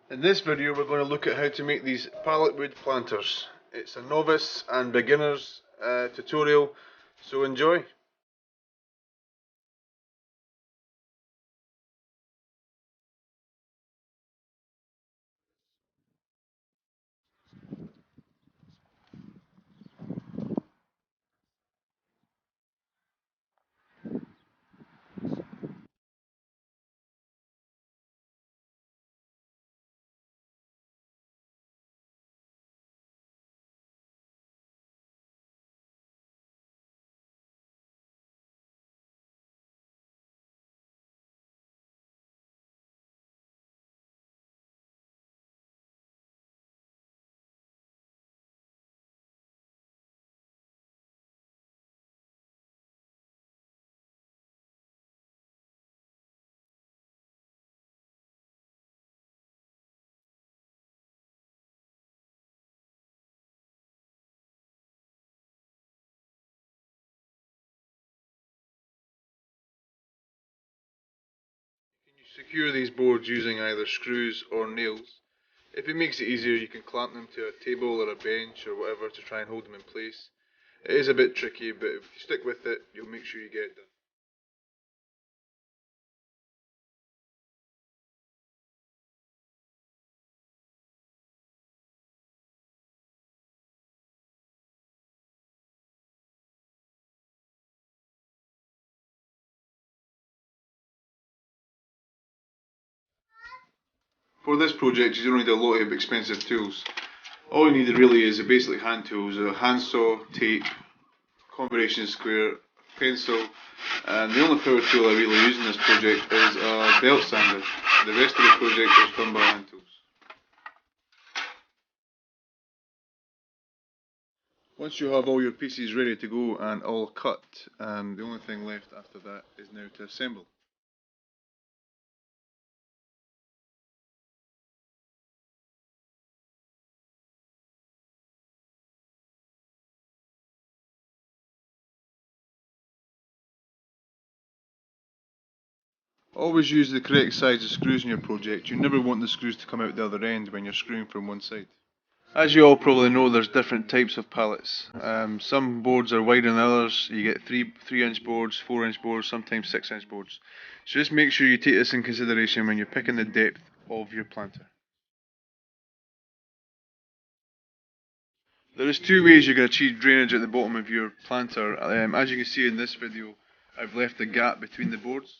In this video we're going to look at how to make these pallet wood planters. It's a novice and beginners tutorial, so enjoy. You secure these boards using either screws or nails. If it makes it easier you can clamp them to a table or a bench or whatever to try and hold them in place. It is a bit tricky, but if you stick with it you'll make sure you get it done. For this project you don't need a lot of expensive tools. All you need really is basically hand tools, a handsaw, tape, combination square, pencil, and the only power tool I really use in this project is a belt sander. The rest of the project is done by hand tools. Once you have all your pieces ready to go and all cut, the only thing left after that is now to assemble. Always use the correct size of screws in your project. You never want the screws to come out the other end when you're screwing from one side. As you all probably know, there's different types of pallets. Some boards are wider than others. You get 3-inch boards, 4-inch boards, sometimes 6-inch boards. So just make sure you take this in consideration when you're picking the depth of your planter. There is two ways you can achieve drainage at the bottom of your planter. As you can see in this video, I've left a gap between the boards.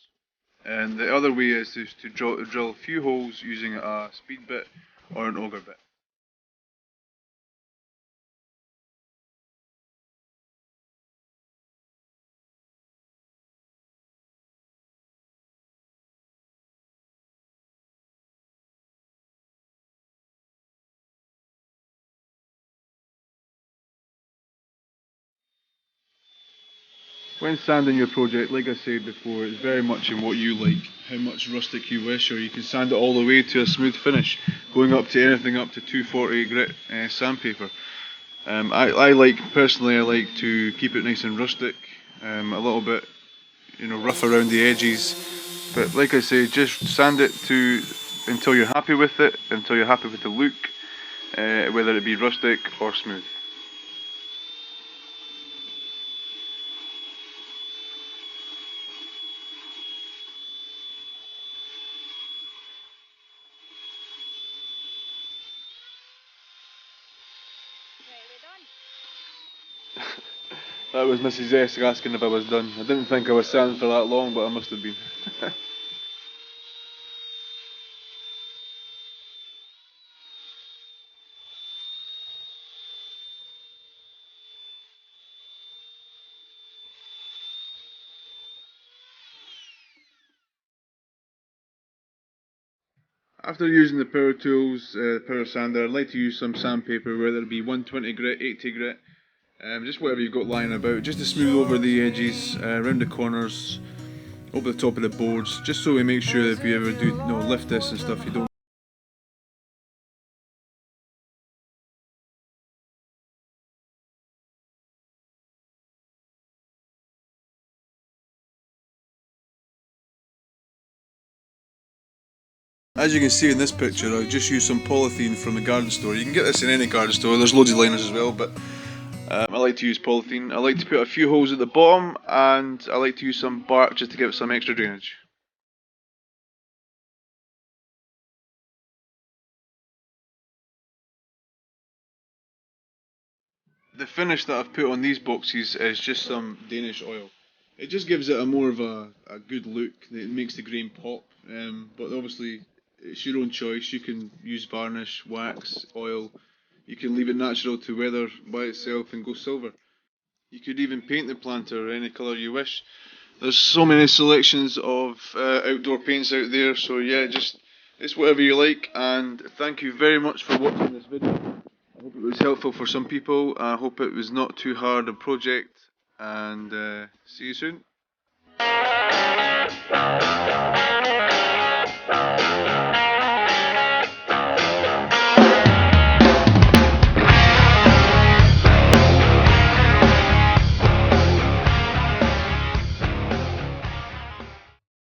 And the other way is to drill a few holes using a speed bit or an auger bit. When sanding your project, like I said before, it's very much in what you like, how much rustic you wish, or you can sand it all the way to a smooth finish, going up to anything up to 240 grit sandpaper. Personally, I like to keep it nice and rustic, a little bit, rough around the edges. But like I say, just sand it to until you're happy with it, until you're happy with the look, whether it be rustic or smooth. That was Mrs. S asking if I was done. I didn't think I was sanding for that long, but I must have been. After using the power tools, power sander, I'd like to use some sandpaper, whether it be 120 grit, 80 grit, just whatever you've got lying about, just to smooth over the edges, around the corners, over the top of the boards, just so we make sure that if you ever do lift this and stuff, you don't As you can see in this picture, I've just used some polythene from the garden store. You can get this in any garden store, there's loads of liners as well, but I like to use polythene. I like to put a few holes at the bottom, and I like to use some bark just to give it some extra drainage. The finish that I've put on these boxes is just some Danish oil. It just gives it a more of a good look. It makes the grain pop, but obviously it's your own choice. You can use varnish, wax, oil. You can leave it natural to weather by itself and go silver. You could even paint the planter any colour you wish. There's so many selections of outdoor paints out there, so yeah, just it's whatever you like. And thank you very much for watching this video. I hope it was helpful for some people. I hope it was not too hard a project, and see you soon.